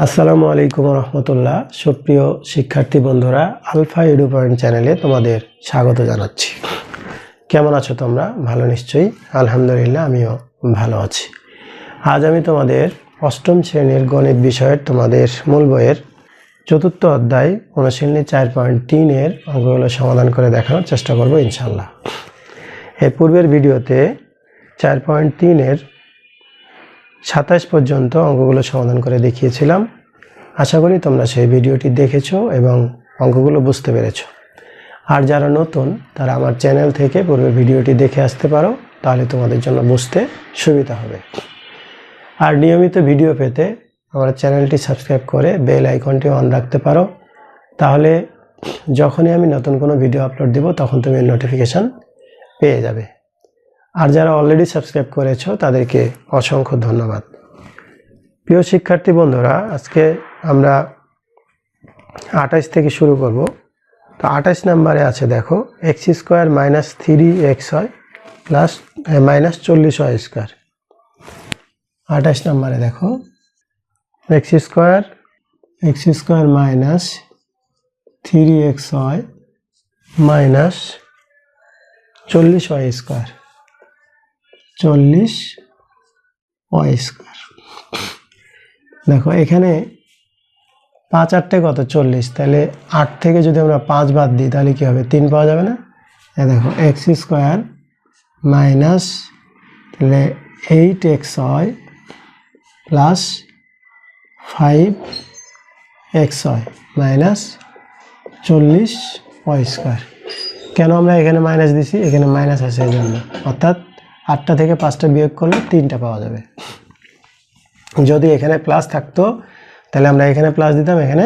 আসসালামু আলাইকুম রহমতুল্লাহ। সুপ্রিয় শিক্ষার্থী বন্ধুরা, আলফা এডু পয়েন্ট চ্যানেলে তোমাদের স্বাগত জানাচ্ছি। কেমন আছো তোমরা? ভালো নিশ্চয়ই। আলহামদুলিল্লাহ, আমিও ভালো আছি। আজ আমি তোমাদের অষ্টম শ্রেণীর গণিত বিষয়ের তোমাদের মূল বইয়ের চতুর্থ অধ্যায় অনুশীলনী 4.3 অঙ্কগুলো সমাধান করে দেখানোর চেষ্টা করব ইনশাল্লাহ। এর পূর্বের ভিডিওতে 4.3 27 পর্যন্ত অঙ্কগুলো সমাধান করে দেখিয়েছিলাম। আশা করি তোমরা সেই ভিডিওটি দেখেছো এবং অঙ্কগুলো বুঝতে পেরেছো। আর যারা নতুন তারা আমার চ্যানেল থেকে পূর্বের ভিডিওটি দেখে আসতে পারো, তাহলে তোমাদের জন্য বুঝতে সুবিধা হবে। আর নিয়মিত ভিডিও পেতে আমার চ্যানেলটি সাবস্ক্রাইব করে বেল আইকনটি অন রাখতে পারো, তাহলে যখনই আমি নতুন কোনো ভিডিও আপলোড দেব তখন তুমি নোটিফিকেশান পেয়ে যাবে। আর যারা অলরেডি সাবস্ক্রাইব করেছো তাদেরকে অসংখ্য ধন্যবাদ। প্রিয় শিক্ষার্থী বন্ধুরা, আজকে আমরা 28 থেকে শুরু করব। তো 28 নম্বরে আছে, দেখো, x² - 3xy plus -40y square. 28 নম্বরে দেখো x² - 3xy -40y square 40y square. দেখো এখানে 5 8 কত 40, তাহলে 8 থেকে যদি আমরা 5 বাদ দিই তাহলে কি হবে? 3 পাওয়া যাবে না? দেখো x² মাইনাস তাহলে 8xy plus 5xy minus 40y square. কেন আমরা এখানে মাইনাস দিছি? এখানে মাইনাস আছে এই জন্য, অর্থাৎ 8টা থেকে 5টা বিয়োগ করলে 3টা পাওয়া যাবে। যদি এখানে প্লাস থাকতো তাহলে আমরা এখানে প্লাস দিতাম, এখানে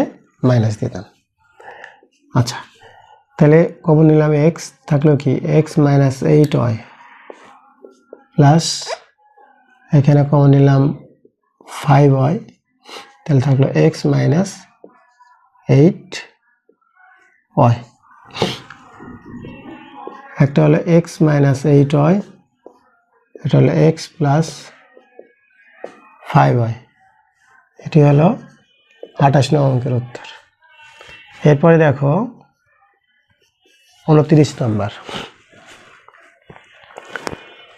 মাইনাস দিতাম। আচ্ছা, তাহলে কমন নিলাম x, থাকলো কি x - 8y প্লাস এখানে কমন নিলাম 5y, তাহলে থাকলো x - 8y। একটা হলো x - 8y, এটা হলো x প্লাস 5y। এটি হলো 28 নং অঙ্কের উত্তর। এরপরে দেখো 29 নম্বর।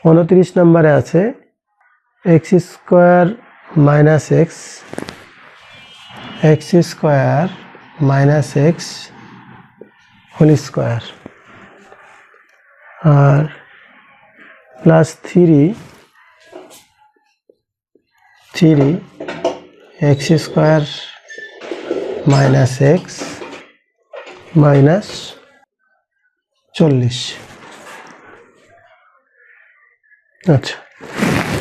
29 নম্বরে আছে x² - x হোল স্কোয়ার আর প্লাস 3x² - x মাইনাস 40। আচ্ছা,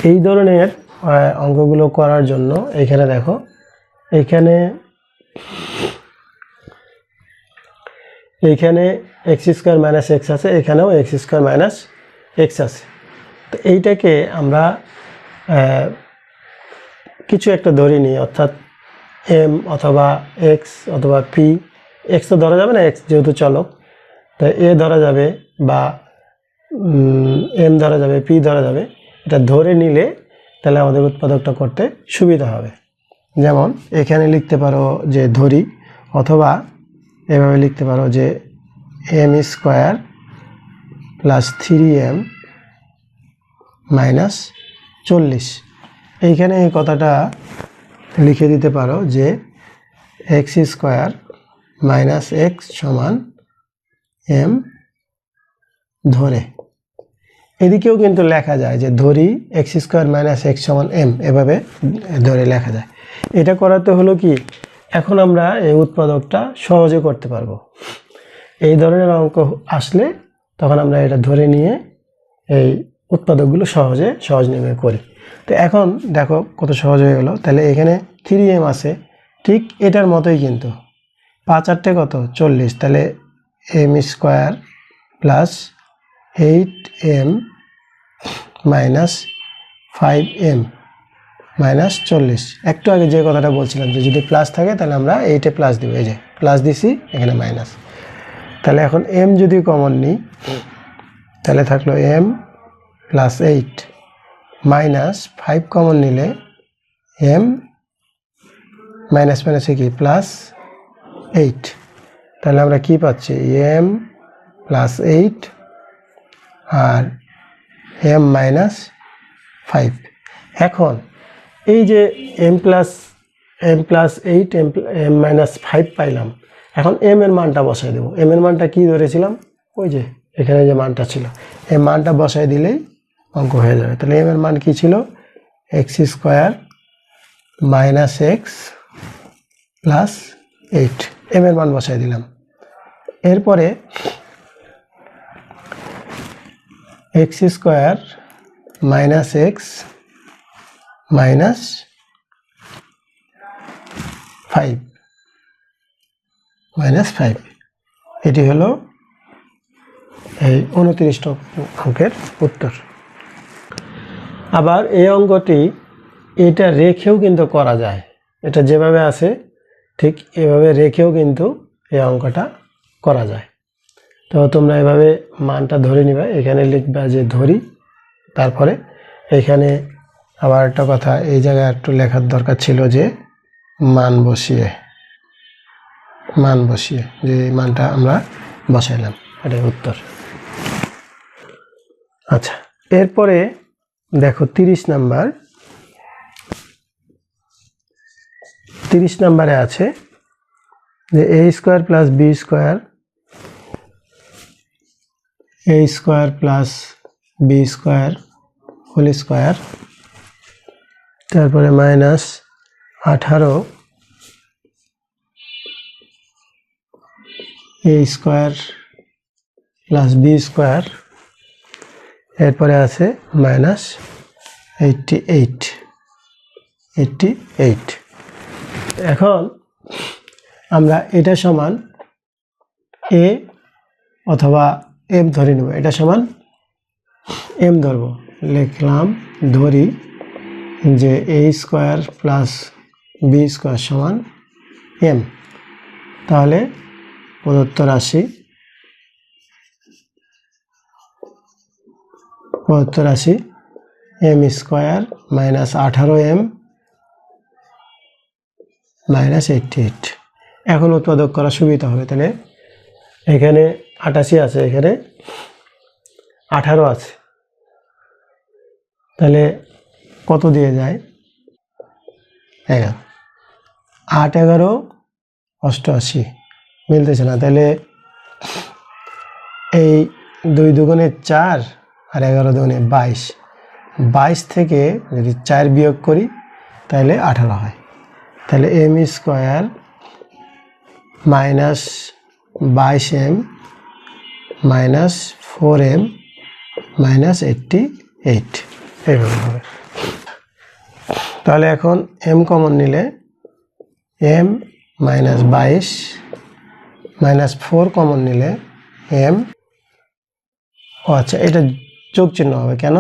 এই ধরনের অঙ্কগুলো করার জন্য এখানে দেখো, এইখানে x² - x আছে, এখানেও x² - x আছে। তো এইটাকে আমরা কিছু একটা ধরে নিই, অর্থাৎ m অথবা x অথবা p। x তো ধরা যাবে না, x যেহেতু চলক, তাই a ধরা যাবে বা m ধরা যাবে, p ধরা যাবে। এটা ধরে নিলে তাহলে আমাদের উৎপাদকটা করতে সুবিধা হবে। যেমন এখানে লিখতে পারো যে ধরি, অথবা এভাবে লিখতে পারো যে m² প্লাস 3m মাইনাস 40। এইখানে এই কথাটা লিখে দিতে পারো যে x² - x সমান m ধরে। এদিকেও কিন্তু লেখা যায় যে ধরি x² - x সমান m, এভাবে ধরে লেখা যায়। এটা করাতে হলো কি, এখন আমরা এই উৎপাদকটা সহজে করতে পারবো। এই ধরনের অঙ্ক আসলে তখন আমরা এটা ধরে নিয়ে এই উৎপাদকগুলো সহজ নিয়মে করি। তো এখন দেখো কত সহজ হয়ে গেল। তাহলে এখানে 3m আছে, ঠিক এটার মতোই কিন্তু 5 8 কত 40, তাহলে m² plus 8m minus 5m minus 40। একটু আগে যে কথাটা বলছিলাম যে যদি প্লাস থাকে তাহলে আমরা 8-এ প্লাস দিব, এই যে প্লাস দিছি, এখানে মাইনাস। তাহলে এখন m যদি কমন নিই তাহলে থাকলো m প্লাস 8 মাইনাস 5 কমন নিলে m মাইনাস মাইনাসে কি প্লাস 8, তাহলে আমরা কি পাচ্ছি m প্লাস 8 আর m মাইনাস 5। এখন এই যে m প্লাস 8 m মাইনাস 5 পাইলাম, এখন m এর মানটা বসাই দেব। m এর মানটা কি ধরেছিলাম, ওই যে এখানে যে মানটা ছিল, এই মানটা বসাই দিলেই অঙ্ক হয়ে যাবে। তাহলে m এর মান কি ছিল, x square minus x plus 8, m এর মান বসাই দিলাম। এরপরে x square minus x minus 5 এটি হলো এই 29 অঙ্কের উত্তর। আবার এই অঙ্কটি এটা রেখেও কিন্তু করা যায়, এটা যেভাবে আছে ঠিক এভাবে রেখেও কিন্তু এই অঙ্কটা করা যায়। তো তোমরা এভাবে মানটা ধরে নিবা, এখানে লিখবা যে ধরি, তারপরে এখানে আবার একটা কথা এই জায়গায় একটু লেখার দরকার ছিল যে মান বসিয়ে যে মানটা আমরা বসাইলাম, এটাই উত্তর। আচ্ছা, এরপরে দেখো 30 নাম্বারে আছে যে a square plus b square plus b square whole square, তারপরে minus 18 a square plus b square, এরপরে আছে মাইনাস 88। এখন আমরা এটা সমান a অথবা m ধরে নেব, এটা সমান m ধরব, লিখলাম ধরি যে a square plus b square সমান m। তাহলে প্রদত্ত রাশি m square minus 18m minus 88। এখন উৎপাদক করা সুবিধা হবে, তাহলে এখানে 88 আছে, এখানে 18 আছে, তাহলে কত দিয়ে যায় 11, 8 11 88 মিলতেছে না, তাহলে এই 2 দুগুণে 4 আর 11 দুগুণে 22 থেকে যদি 4 বিয়োগ করি তাহলে 18 হয়। তাহলে m square minus 22m minus 4m minus 88 এইভাবে হবে। তাহলে এখন m কমন নিলে m মাইনাস 22 মাইনাস 4 কমন নিলে m, আচ্ছা এটা যোগ চিহ্ন হবে, কেন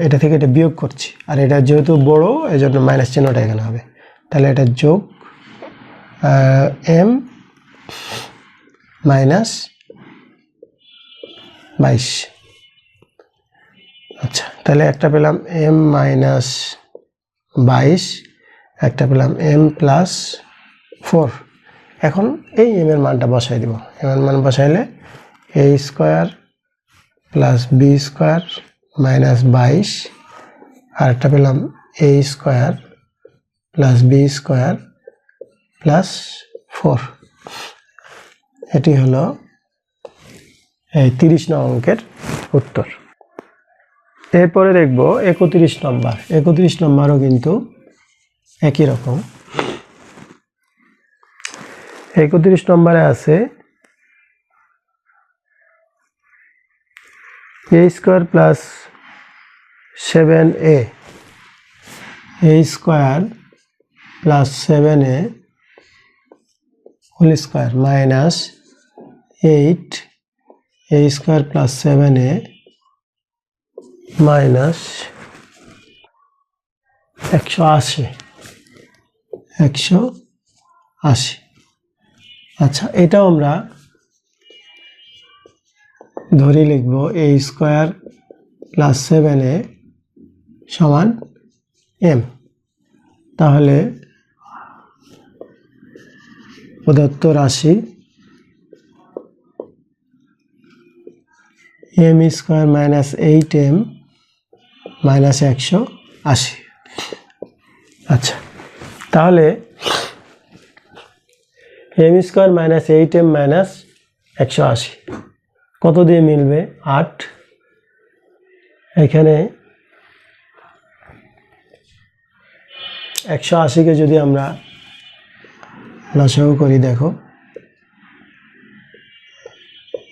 এটা থেকে এটা বিয়োগ করছি, আর এটা যেহেতু বড় এই জন্য মাইনাস চিহ্নটা এখানে হবে, তাহলে এটা যোগ m মাইনাস 22। আচ্ছা, তাহলে একটা পেলাম m মাইনাস 22, একটা পেলাম m প্লাস 4। এখন এই m এর মানটা বসাই দিব, m এর মান বসাইলে a square plus b square minus 22, আর একটা পেলাম a square plus b square plus 4। এটি হলো এই 30 নং অঙ্কের উত্তর। এরপরে দেখব 31 নম্বর। 31 নম্বরও কিন্তু একই রকম। 31 নম্বরে আছে a square plus 7a square plus 7a whole square minus 8 a square plus 7a minus 180। আচ্ছা, এটাও আমরা ধরে লিখব a স্কোয়ার প্লাস 7a সমান m। তাহলে প্রদত্ত রাশি M square minus 8m minus 180। আচ্ছা, তাহলে M square minus 8m minus 180 কত দিয়ে মিলবে? 8। এখানে 180কে যদি আমরা লসাগু করি, দেখো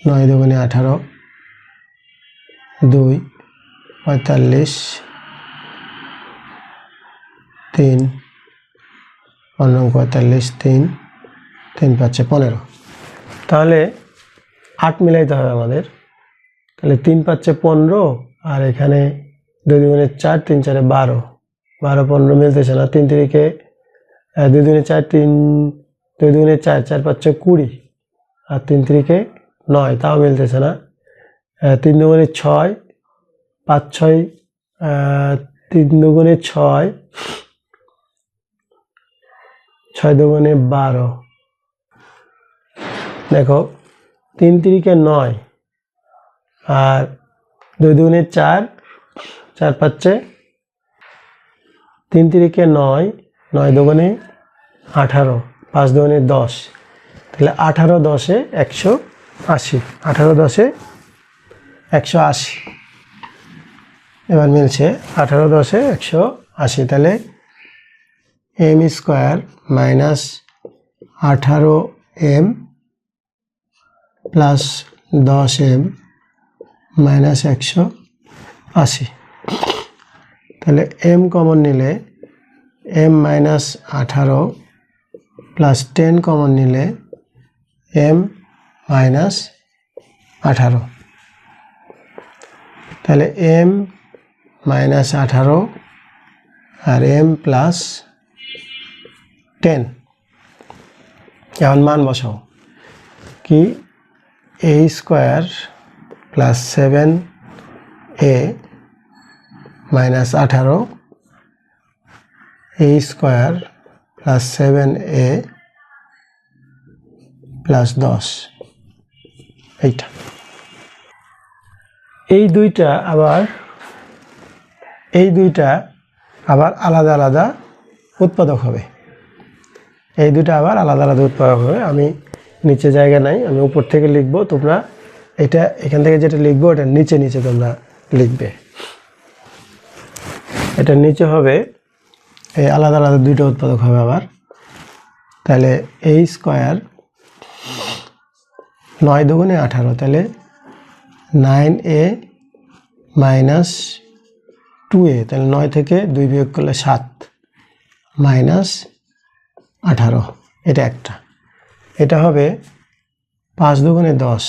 9 দুগুণে 18, 2 45, 3 45, 3 3 5 15। তাহলে 8 মিলাইতে হবে আমাদের। তাহলে 3 5 15, আর এখানে 2 দুগুণে 4, 3 4 12, 12 15 মিলতেছে না। 3 3কে 2 দুগুণে 4, 3 2 দুগুণে 4, 4 5 20, আর 3 3কে 9, তাও মিলতেছে না। 3 দুগুণে 6, 5 6, 3 দুগুণে 6, 6 দুগুণে 12, দেখো 3 3কে 9, আর 2 দুগুণে 4, 4 5 3 3কে 9, 9 দুগুণে 18, 5 দুগুণে 10, তাহলে 18 10 180, 18 10 180। এবার মিলছে 18 10 180। তাহলে M square minus 18m plus 10m minus 180। তাহলে m কমন নিলে m মাইনাস 18 প্লাস 10 কমন নিলে m মাইনাস 18। তাহলে m মাইনাস 18 আর m প্লাস 10। এখন মান বসাও, কি a square plus 7a minus 18, a square plus 7a plus 10, এইটা। এই দুইটা আবার আলাদা আলাদা উৎপাদক হবে। এই দুইটা আবার আলাদা আলাদা উৎপাদক হবে। আমি নিচে জায়গা নাই, আমি উপর থেকে লিখবো। তোমরা এটা এখান থেকে যেটা লিখবো এটা নিচে নিচে তোমরা লিখবে। এটা নিচে হবে, এই আলাদা আলাদা দুইটা উৎপাদক হবে আবার। তাহলে a স্কোয়ার 9 দুগুণে 18, তাহলে 9a মাইনাস 2a, তাহলে 9 থেকে 2 বিয়োগ করলে 7 মাইনাস 18, এটা একটা। এটা হবে 5 দুগুণে 10,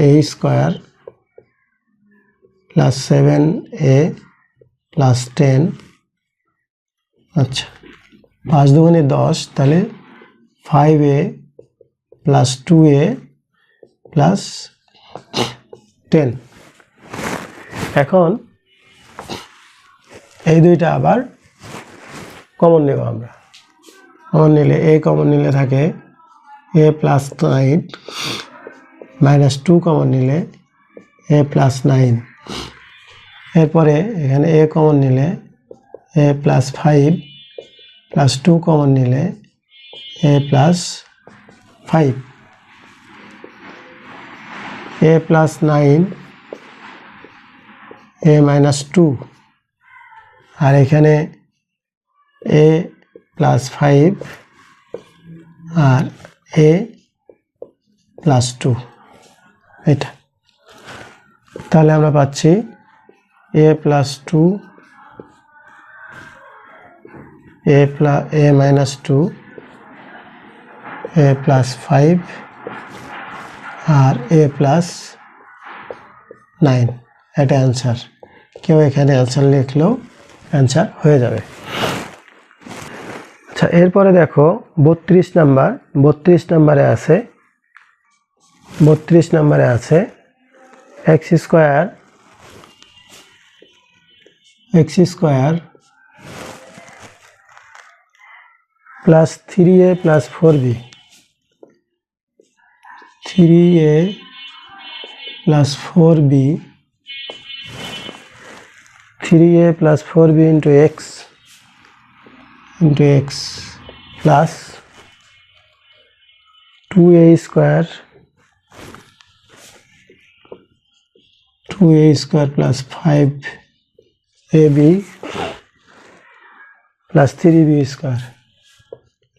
a square plus 7a plus 10। আচ্ছা, 5 দুগুণে 10, তাহলে 5a প্লাস 2a প্লাস 10। এখন এই দুইটা আবার কমন নেব আমরা। কমন নিলে a কমন নিলে থাকে a প্লাস 9 মাইনাস 2 কমন নিলে a প্লাস 9। এরপরে এখানে a কমন নিলে a প্লাস 5 প্লাস 2 কমন নিলে a plus 5, a plus 9 a minus 2, আর এখানে a প্লাস 5 আর a প্লাস 2, এটা। তাহলে আমরা পাচ্ছি a plus 2, a minus 2, a plus 5 আর a প্লাস 9, এটা অ্যান্সার। কেউ এখানে অ্যান্সার লিখলেও অ্যান্সার হয়ে যাবে। আচ্ছা, এরপরে দেখো 32 নাম্বারে আছে x square plus 3a plus 4b 3a plus 4b 3a plus 4b into x plus 2a square plus 5ab plus 3b square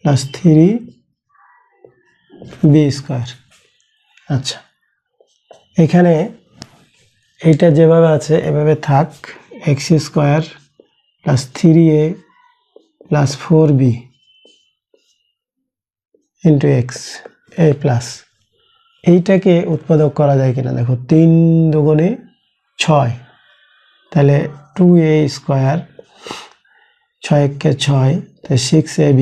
plus 3b square। আচ্ছা, এখানে এইটা যেভাবে আছে এভাবে থাক, x square plus 3a plus 4b into x a plus, এইটাকে উৎপাদক করা যায় কিনা দেখো। 3 দুগুণে 6, তাহলে 2a স্কোয়ার 6 কে 6, তাই 6ab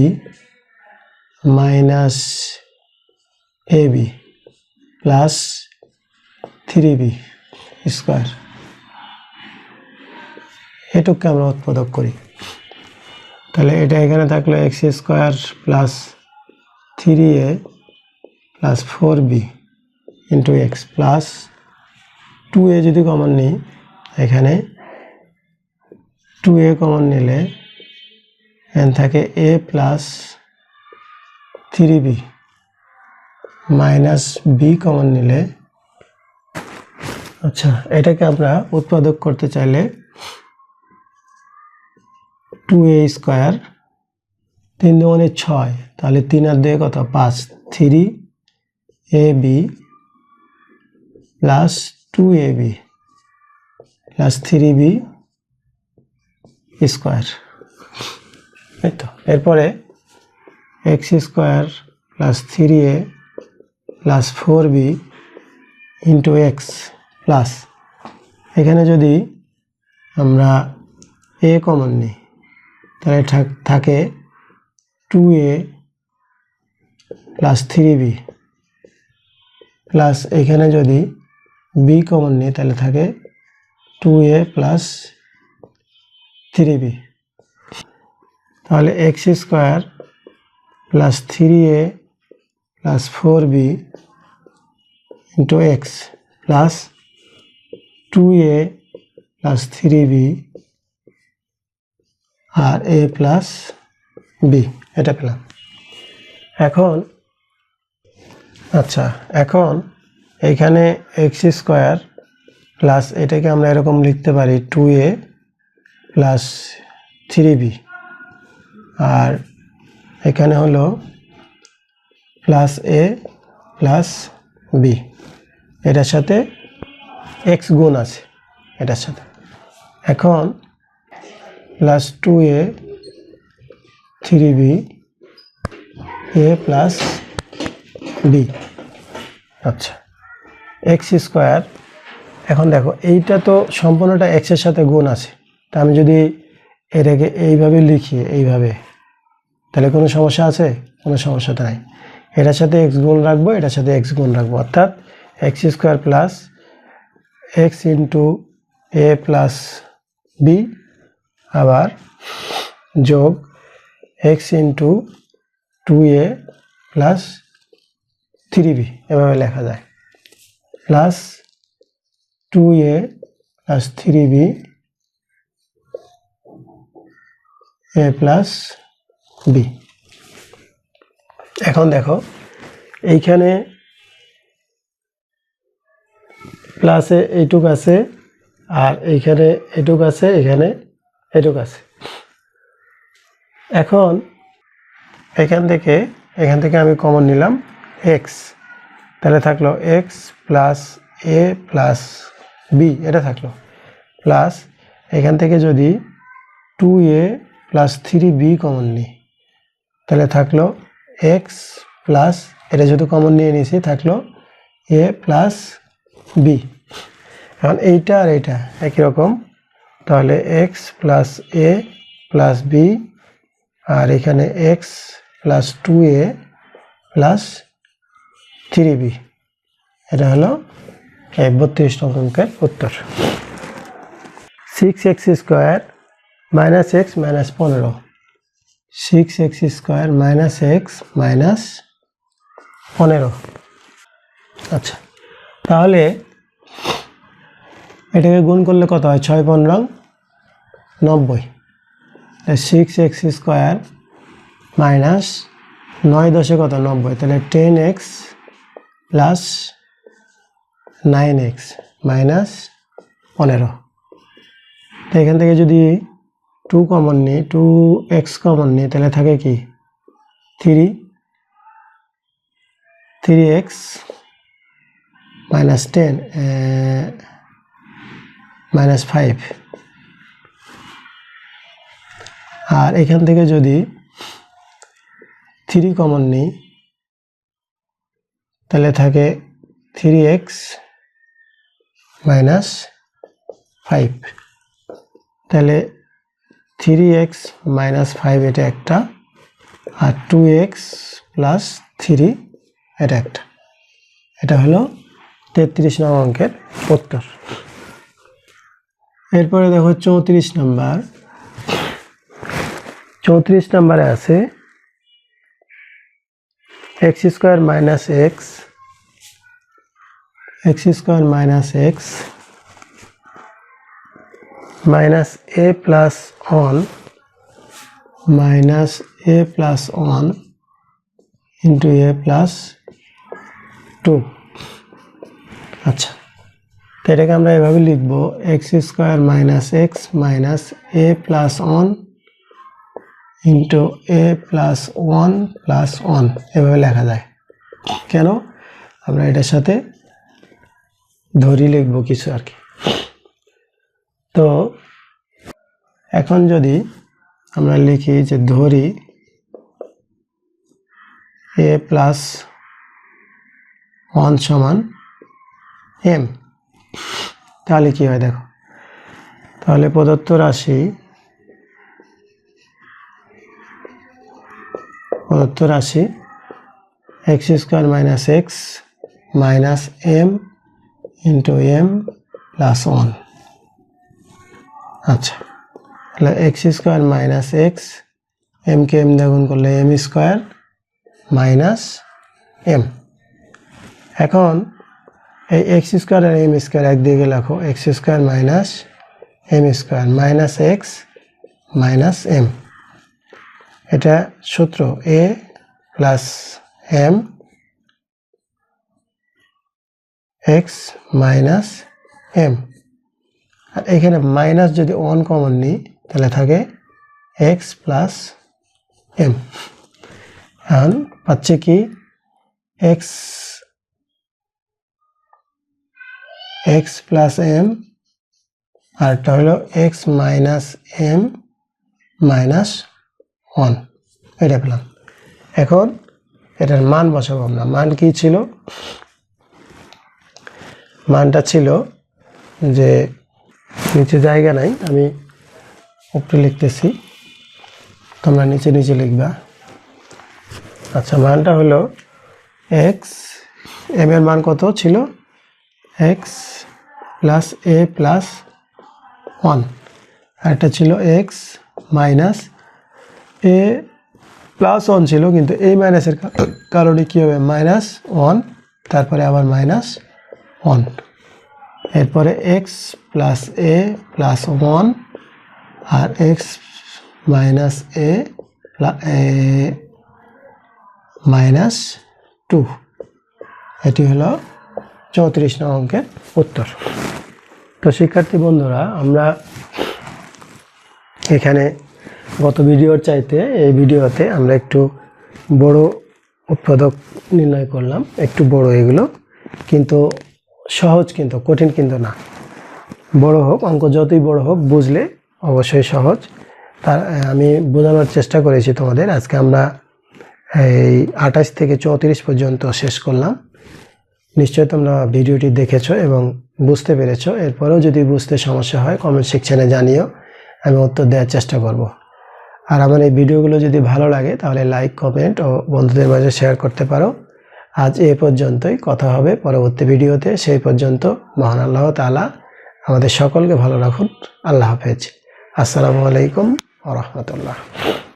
minus ab plus 3b square, এটুকু আমরা উৎপাদক করি। তাহলে এটা এখানে থাকলো x square plus 3a plus 4b into X plus 2a যদি কমন নিই, এখানে 2a কমন নিলে এখানে থাকে a plus 3b minus b common নিলে, আচ্ছা এটাকে আমরা উৎপাদক করতে চাইলে 2a স্কোয়ার 3 দুগুণে 6, তাহলে 3 আর 2 কত 5, 3ab plus 2ab plus 3b square, এই তো। এরপরে x square plus 3a plus 4b into X plus, এখানে যদি আমরা a কমন নিই তাহলে থাকে 2a প্লাস 3b প্লাস, এখানে যদি b কমন নিই তাহলে থাকে 2a প্লাস 3b, তাহলে x square plus 3a plus 4b into X plus 2a plus 3b আর a প্লাস b, এটা পেলাম। এখন আচ্ছা, এখন এইখানে x স্কোয়ার প্লাস, এটাকে আমরা এরকম লিখতে পারি 2a প্লাস 3b, আর এখানে হলো প্লাস a প্লাস b, এটার সাথে x গুণ আছে এটার সাথে। এখন plus 2a 3b a plus b, আচ্ছা x স্কোয়ার। এখন দেখো এইটা তো সম্পূর্ণটা x এর সাথে গুণ আছে, তা আমি যদি এটাকে এইভাবে লিখি এইভাবে, তাহলে কোনো সমস্যা আছে? কোনো সমস্যা নাই। এটার সাথে x গুণ রাখবো, এটার সাথে x গুণ রাখবো, অর্থাৎ x square plus x into a plus b আবার যোগ x into 2a plus 3b, এভাবে লেখা যায়, plus 2a plus 3b a plus b। এখন দেখো এইখানে প্লাসে এইটুক আছে, আর এইখানে এটুক আছে, এখানে এটুক আছে। এখন এখান থেকে আমি কমন নিলাম x, তাহলে থাকলো x plus a plus b, এটা থাকলো প্লাস, এখান থেকে যদি 2a প্লাস 3b কমন নিই তাহলে থাকলো x প্লাস, এটা যদি কমন নিয়ে নিয়েছি থাকলো a প্লাস b। এখন এইটা আর এইটা একই রকম, তাহলে x plus a plus b আর এখানে x plus 2a plus 3b, এটা হলো 32 নং অঙ্কের উত্তর। 6x square minus x minus 15, 6x square minus x minus 15, আচ্ছা, তাহলে এটাকে গুণ করলে কত হয়? 6 15 90, 6x স্কোয়ার মাইনাস 9 10 কত 90, তাহলে 10x প্লাস 9x মাইনাস 15। তো এখান থেকে যদি 2 কমন নিই, 2x কমন নিই, তাহলে থাকে কি 3x মাইনাস 10 মাইনাস 5। আর এখান থেকে যদি 3 কমন নিই, তাহলে থাকে 3x মাইনাস 5। তাহলে 3x মাইনাস 5 এটা একটা, আর 2x প্লাস 3 এটা একটা। এটা হলো 33 নং অঙ্কের উত্তর। এরপরে দেখো 34 নাম্বার। 34 নাম্বারে আছে x square minus x square minus x minus a plus 1 minus a plus 1 into a plus 2। আচ্ছা, তো এটাকে আমরা এভাবে লিখব, x square minus x minus a plus 1 into a plus 1 plus 1, এভাবে লেখা যায়। কেন? আমরা এটার সাথে ধরি লিখব কিছু আর কি। তো এখন যদি আমরা লিখি যে ধরি a প্লাস 1 সমান m, তাহলে কি হয় দেখো। তাহলে প্রদত্ত রাশি x square minus x minus m into m plus 1। আচ্ছা, তাহলে x square minus x, m কে m দ্বারা গুণ করলে m স্কোয়ার মাইনাস m। এখন এই x স্কোয়ার আর m স্কোয়ার একদিকে লেখো, x square minus m square minus x minus m। এটা সূত্র a plus m x minus m। আর এখানে মাইনাস যদি 1 কমন নিই, তাহলে থাকে x প্লাস m। এখন পাচ্ছি কি x প্লাস m, আর এটা হলো x মাইনাস m মাইনাস 1, এটা পেলাম। এখন এটার মান বসাবো আমরা। মান কি ছিল? মানটা ছিল যে নিচে জায়গা নাই, আমি উপরে লিখতেছি, তোমরা নিচে নিচে লিখবা। আচ্ছা, মানটা হলো x, m এর মান কত ছিল? x প্লাস a প্লাস 1, আর এটা ছিল x মাইনাস a প্লাস 1 ছিল, কিন্তু এই মাইনাসের কারণে কী হবে? মাইনাস 1, তারপরে আবার মাইনাস 1, এরপরে x প্লাস a প্লাস 1 আর x মাইনাস a মাইনাস 2। এটি হলো 34 নং অঙ্কের উত্তর। তো শিক্ষার্থী বন্ধুরা, আমরা এখানে গত ভিডিওর চাইতে এই ভিডিওতে আমরা একটু বড় উৎপাদক নির্ণয় করলাম, একটু বড় এগুলো, কিন্তু সহজ, কিন্তু কঠিন কিন্তু না। বড় হোক, অঙ্ক যতই বড় হোক, বুঝলে অবশ্যই সহজ। তার আমি বোঝানোর চেষ্টা করেছি তোমাদের। আজকে আমরা এই 28 থেকে 34 পর্যন্ত শেষ করলাম। নিশ্চয়ই তোমরা ভিডিওটি দেখেছো এবং বুঝতে পেরেছো। এরপরেও যদি বুঝতে সমস্যা হয় কমেন্ট সেকশনে জানিও, আমি উত্তর দেওয়ার চেষ্টা করব। আর আমার এই ভিডিওগুলো যদি ভালো লাগে তাহলে লাইক, কমেন্ট ও বন্ধুদের মাঝে শেয়ার করতে পারো। আজ এ পর্যন্তই, কথা হবে পরবর্তী ভিডিওতে। সেই পর্যন্ত মহান আল্লাহ তাআলা আমাদের সকলকে ভালো রাখুন। আল্লাহ হাফেজ। আসসালামু আলাইকুম ওয়া রাহমাতুল্লাহ।